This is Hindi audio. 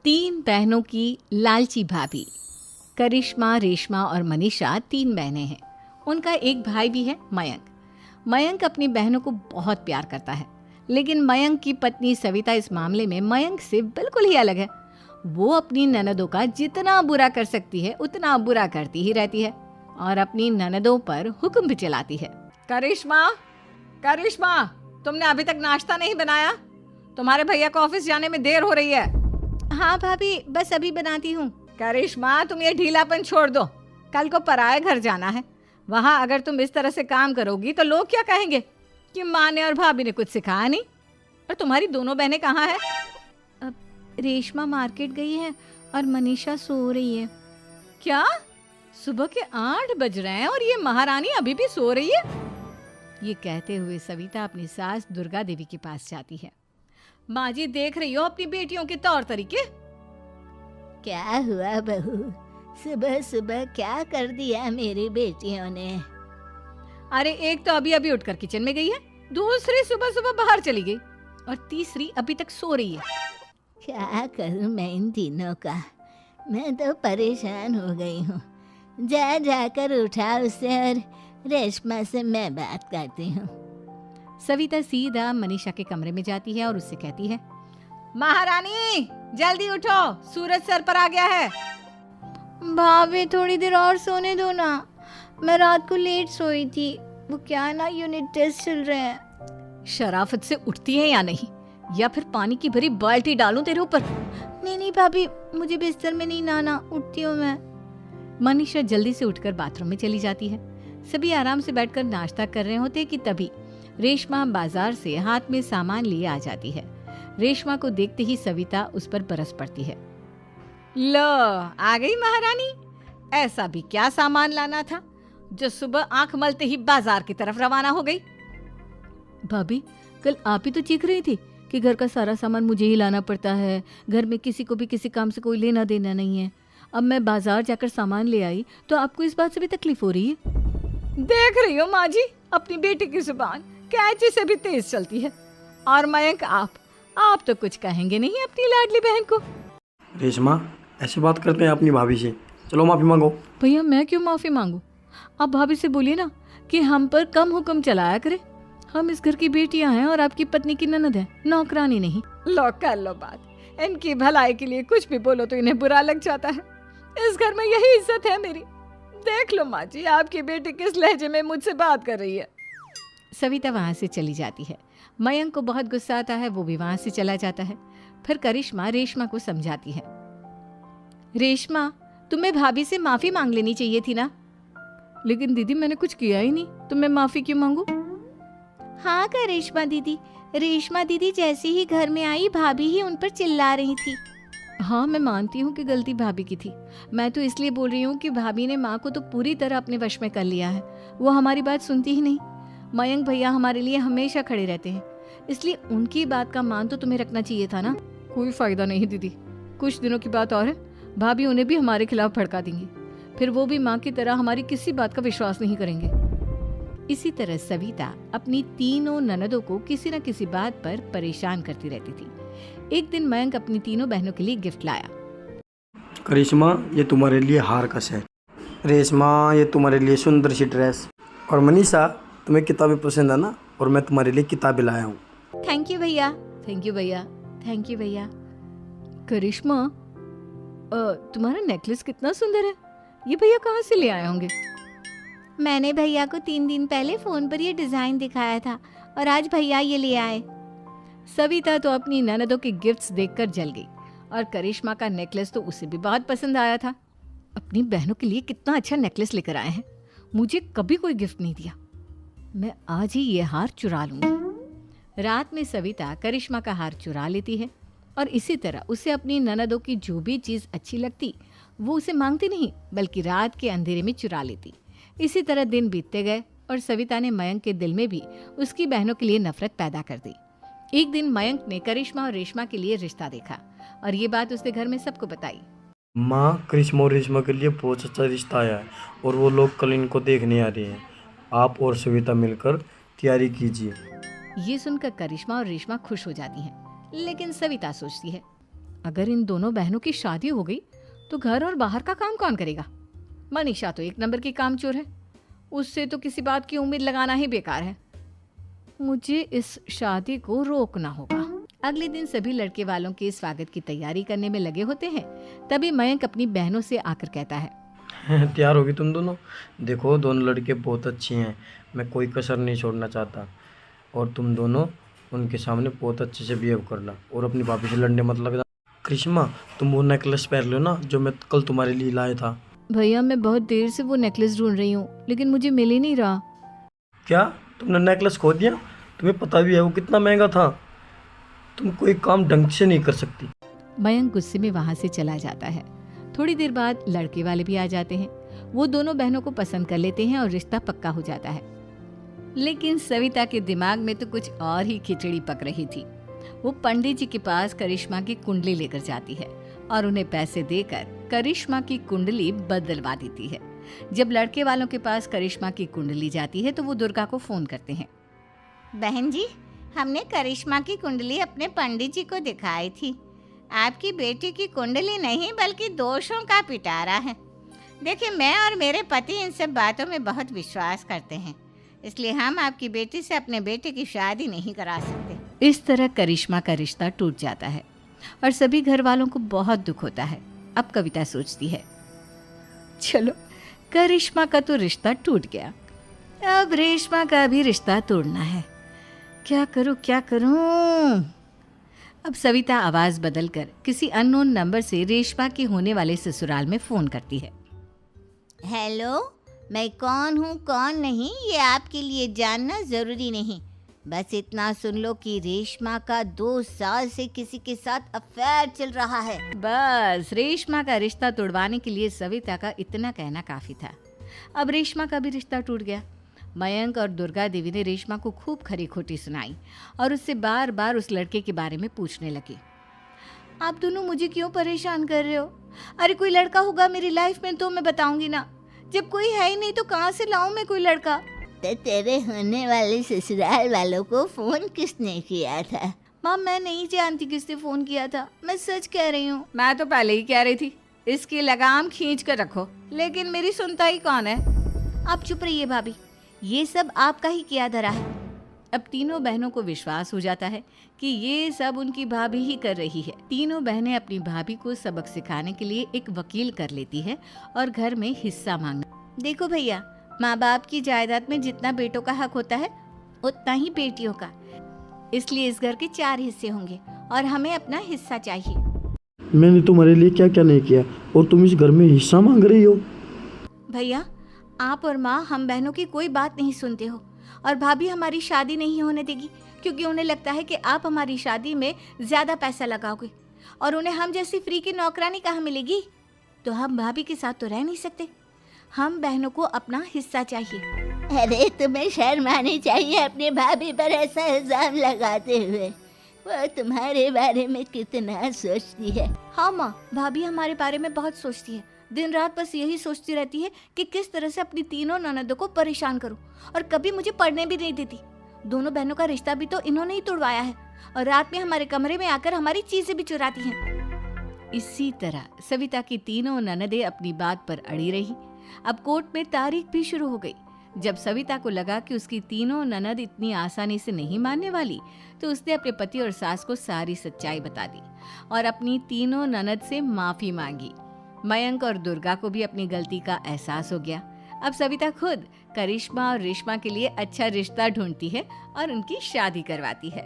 तीन बहनों की लालची भाभी। करिश्मा, रेशमा और मनीषा तीन बहनें हैं। उनका एक भाई भी है, मयंक। मयंक अपनी बहनों को बहुत प्यार करता है, लेकिन मयंक की पत्नी सविता इस मामले में मयंक से बिल्कुल ही अलग है। वो अपनी ननदों का जितना बुरा कर सकती है उतना बुरा करती ही रहती है और अपनी ननदों पर हुक्म भी चलाती है। करिश्मा, करिश्मा, तुमने अभी तक नाश्ता नहीं बनाया? तुम्हारे भैया को ऑफिस जाने में देर हो रही है। हाँ भाभी, बस अभी बनाती हूँ। करिश्मा, तुम ये ढीलापन छोड़ दो। कल को पराए घर जाना है। वहाँ अगर तुम इस तरह से काम करोगी तो लोग क्या कहेंगे कि माँ ने और भाभी ने कुछ सिखाया नहीं। और तुम्हारी दोनों बहनें कहाँ हैं? अब रेशमा मार्केट गई है और मनीषा सो रही है। क्या? सुबह के 8 बज रहे हैं और ये महारानी अभी भी सो रही है? ये कहते हुए सविता अपनी सास दुर्गा देवी के पास जाती है। माँ जी, देख रही हो अपनी बेटियों के तौर तरीके? क्या हुआ बहू, सुबह सुबह क्या कर दिया मेरी बेटियों ने? अरे एक तो अभी अभी उठकर किचन में गई है, दूसरी सुबह सुबह बाहर चली गई और तीसरी अभी तक सो रही है। क्या करूं मैं इन तीनों का, मैं तो परेशान हो गई हूँ। जा जाकर उठा उसे और रेशमा से मैं बात करती हूँ। सविता सीधा मनीषा के कमरे में जाती है और उससे कहती है, महारानी जल्दी उठो, सूरज सर पर आ गया है। भाभी थोड़ी देर और सोने दो ना, मैं रात को लेट सोई थी। वो क्या ना, यूनिट टेस्ट चल रहे हैं। शराफत से उठती है या नहीं, या फिर पानी की भरी बाल्टी डालूं तेरे ऊपर? नहीं नहीं भाभी, मुझे बिस्तर में नहीं नहाना, उठती हूँ मैं। मनीषा जल्दी से उठकर बाथरूम में चली जाती है। सभी आराम से बैठकर नाश्ता कर रहे होते कि तभी रेशमा बाजार से हाथ में सामान लिए आ जाती है। रेशमा को देखते ही सविता उस पर बरस पड़ती है। लो, आ गई महारानी। ऐसा भी क्या सामान लाना था जो सुबह आंख मलते ही बाजार की तरफ रवाना हो गई? भाभी, कल आप ही तो चीख रही थी कि घर का सारा सामान मुझे ही लाना पड़ता है, घर में किसी को भी किसी काम से कोई लेना देना नहीं है। अब मैं बाजार जाकर सामान ले आई तो आपको इस बात से भी तकलीफ हो रही है? देख रही हो माँ जी, अपनी बेटी की जुबान कैंची से भी तेज चलती है। और मयंक, आप तो कुछ कहेंगे नहीं अपनी लाडली बहन को। रेशमा, ऐसे बात करते हैं अपनी भाभी से? चलो माफी मांगो। भैया, मैं क्यों माफी मांगू? आप भाभी से बोलिए ना कि हम पर कम हुक्म चलाया करे। हम इस घर की बेटियां हैं और आपकी पत्नी की ननद है, नौकरानी नहीं। लो कर लो बात। इनकी भलाई के लिए कुछ भी बोलो तो इन्हें बुरा लग जाता है। इस घर में यही इज्जत है मेरी। देख लो माँ जी, आपकी बेटी किस लहजे में मुझसे बात कर रही है। सविता वहां से चली जाती है। मयंक को बहुत गुस्सा आता है, वो भी वहां से चला जाता है। फिर करिश्मा रेशमा को समझाती है, रेशमा, तुम्हें भाभी से माफी मांग लेनी चाहिए थी ना। लेकिन दीदी, मैंने कुछ किया ही नहीं, तो मैं माफी क्यों मांगू? हाँ करिश्मा दीदी, रेशमा दीदी जैसे ही घर में आई भाभी ही उन पर चिल्ला रही थी। हाँ, मैं मानती हूँ कि गलती भाभी की थी। मैं तो इसलिए बोल रही हूँ कि भाभी ने माँ को तो पूरी तरह अपने वश में कर लिया है। वो हमारी बात सुनती ही नहीं। मयंक भैया हमारे लिए हमेशा खड़े रहते हैं, इसलिए उनकी बात का मान तो तुम्हें रखना चाहिए था ना। कोई फायदा नहीं दीदी, कुछ दिनों की बात और है, भाभी उन्हें भी हमारे खिलाफ भड़का देंगी। फिर वो भी माँ की तरह हमारी किसी बात का विश्वास नहीं करेंगे। इसी तरह सविता अपनी तीनों ननदों को किसी न किसी बात पर परेशान करती रहती थी। एक दिन मयंक अपनी तीनों बहनों के लिए गिफ्ट लाया। करिश्मा, ये तुम्हारे लिए हार का सेट। रेशमा, ये तुम्हारे लिए सुंदर सी ड्रेस। और मनीषा, तुम्हें किताबें पसंद है ना, और मैं तुम्हारे लिए किताबें लाया हूँ। थैंक यू भैया। थैंक यू भैया। थैंक यू भैया। करिश्मा, तुम्हारा नेकलेस कितना सुंदर है। ये भैया कहाँ से ले आए होंगे? मैंने भैया को 3 दिन पहले फोन पर ये डिजाइन दिखाया था और आज भैया ये ले आए। सविता तो अपनी ननदों के गिफ्ट्स देखकर जल गई और करिश्मा का नेकलेस तो उसे भी बहुत पसंद आया था। अपनी बहनों के लिए कितना अच्छा नेकलेस लेकर आए हैं, मुझे कभी कोई गिफ्ट नहीं दिया। मैं आज ही ये हार चुरा लूंगी। रात में सविता करिश्मा का हार चुरा लेती है और इसी तरह उसे अपनी ननदों की जो भी चीज़ अच्छी लगती वो उसे मांगती नहीं, बल्कि रात के अंधेरे में चुरा लेती। इसी तरह दिन बीतते गए और सविता ने मयंक के दिल में भी उसकी बहनों के लिए नफरत पैदा कर दी। एक दिन मयंक ने करिश्मा और रेशमा के लिए रिश्ता देखा और ये बात उसने घर में सबको बताई। माँ, करिश्मा और रेशमा के लिए बहुत अच्छा रिश्ता आया है और वो लोग कल इनको देखने आ रहे हैं। आप और सविता मिलकर तैयारी कीजिए। ये सुनकर करिश्मा और रेशमा खुश हो जाती हैं, लेकिन सविता सोचती है, अगर इन दोनों बहनों की शादी हो गई तो घर और बाहर का काम कौन करेगा? मनीषा तो एक नंबर की कामचोर है, उससे तो किसी बात की उम्मीद लगाना ही बेकार है। मुझे इस शादी को रोकना होगा। अगले दिन सभी लड़के वालों के स्वागत की तैयारी करने में लगे होते हैं। तभी मयंक अपनी बहनों से आकर कहता है, तैयार होगी तुम दोनों? देखो दोनों लड़के बहुत अच्छे हैं, मैं कोई कसर नहीं छोड़ना चाहता। और तुम दोनों उनके सामने बहुत अच्छे से बिहेव करना और अपनी भाभी से लड़ने मत लग जाना। करिश्मा, तुम वो नेकलेस पहन लो ना जो मैं कल तुम्हारे लिए लाया था। भैया मैं बहुत देर से वो नेकलेस ढूंढ रही हूँ, लेकिन मुझे मिल ही नहीं रहा। क्या तुमने नेकलेस खो दिया? तुम्हें पता भी है वो कितना महंगा था। तुम कोई काम ढंग से नहीं कर सकती। मयंक गुस्से में वहां से चला जाता है। थोड़ी देर बाद लड़के वाले भी आ जाते हैं। वो दोनों बहनों को पसंद कर लेते हैं और रिश्ता पक्का हो जाता है। लेकिन सविता के दिमाग में तो कुछ और ही खिचड़ी पक रही थी। वो पंडित जी के पास करिश्मा की कुंडली लेकर जाती है और उन्हें पैसे देकर करिश्मा की कुंडली बदलवा देती है। जब लड़के वालों के पास करिश्मा की कुंडली जाती है तो वो दुर्गा को फोन करते हैं। बहन जी, हमने करिश्मा की कुंडली अपने पंडित जी को दिखाई थी। आपकी बेटी की कुंडली नहीं बल्कि दोषों का पिटारा है। देखिए, मैं और मेरे पति इन सब बातों में बहुत विश्वास करते हैं, इसलिए हम आपकी बेटी से अपने बेटे की शादी नहीं करा सकते। इस तरह करिश्मा का रिश्ता टूट जाता है और सभी घर वालों को बहुत दुख होता है। अब कविता सोचती है, चलो करिश्मा का तो रिश्ता टूट गया, अब रेशमा का भी रिश्ता तोड़ना है। क्या करूं? अब सविता आवाज बदलकर किसी अननोन नंबर से रेशमा के होने वाले ससुराल में फोन करती है। हेलो, मैं कौन हूँ कौन नहीं ये आपके लिए जानना ज़रूरी नहीं। बस इतना सुन लो कि रेशमा का 2 साल से किसी के साथ अफेयर चल रहा है। बस रेशमा का रिश्ता तोड़वाने के लिए सविता का इतना कहना काफी था। अब रेशमा का भी रिश्ता टूट गया। मयंक और दुर्गा देवी ने रेशमा को खूब खरी खोटी सुनाई और उससे बार बार उस लड़के के बारे में पूछने लगी। आप दोनों मुझे क्यों परेशान कर रहे हो? अरे कोई लड़का होगा मेरी लाइफ में तो मैं बताऊंगी ना, जब कोई है ही नहीं तो कहाँ से लाऊं मैं कोई लड़का? तो तेरे होने वाले ससुराल वालों को फोन किसने किया था? माँ मैं नहीं जानती किसने फोन किया था, मैं सच कह रही हूँ। मैं तो पहले ही कह रही थी इसकी लगाम खींच कर रखो, लेकिन मेरी सुनता ही कौन है। आप चुप रहिए भाभी, ये सब आपका ही किया धरा है। अब तीनों बहनों को विश्वास हो जाता है कि ये सब उनकी भाभी ही कर रही है। तीनों बहनें अपनी भाभी को सबक सिखाने के लिए एक वकील कर लेती है और घर में हिस्सा मांगना। देखो भैया, माँ बाप की जायदाद में जितना बेटों का हक होता है उतना ही बेटियों का, इसलिए इस घर के 4 हिस्से होंगे और हमें अपना हिस्सा चाहिए। मैंने तुम्हारे लिए क्या क्या नहीं किया और तुम इस घर में हिस्सा मांग रही हो? भैया, आप और माँ हम बहनों की कोई बात नहीं सुनते हो और भाभी हमारी शादी नहीं होने देगी क्योंकि उन्हें लगता है कि आप हमारी शादी में ज्यादा पैसा लगाओगे और उन्हें हम जैसी फ्री की नौकरानी कहाँ मिलेगी। तो हम भाभी के साथ तो रह नहीं सकते, हम बहनों को अपना हिस्सा चाहिए। अरे तुम्हें शर्म आनी चाहिए अपने भाभी पर ऐसा इल्जाम लगाते हुए। वो तुम्हारे बारे में कितना सोचती है। हाँ माँ, भाभी हमारे बारे में बहुत सोचती है। दिन रात बस यही सोचती रहती है कि किस तरह से अपनी तीनों ननदों को परेशान करूं और कभी मुझे पढ़ने भी नहीं देती। दोनों बहनों का रिश्ता भी तो इन्होंने ही तोड़वाया है और रात में हमारे कमरे में आकर हमारी चीजें भी चुराती हैं। इसी तरह सविता की तीनों ननदें अपनी बात पर अड़ी रही। अब कोर्ट में तारीख भी शुरू हो गई। जब सविता को लगा कि उसकी तीनों ननद इतनी आसानी से नहीं मानने वाली, तो उसने अपने पति और सास को सारी सच्चाई बता दी और अपनी तीनों ननद से माफी मांगी। मयंक और दुर्गा को भी अपनी गलती का एहसास हो गया। अब सविता खुद करिश्मा और रेशमा के लिए अच्छा रिश्ता ढूंढती है और उनकी शादी करवाती है।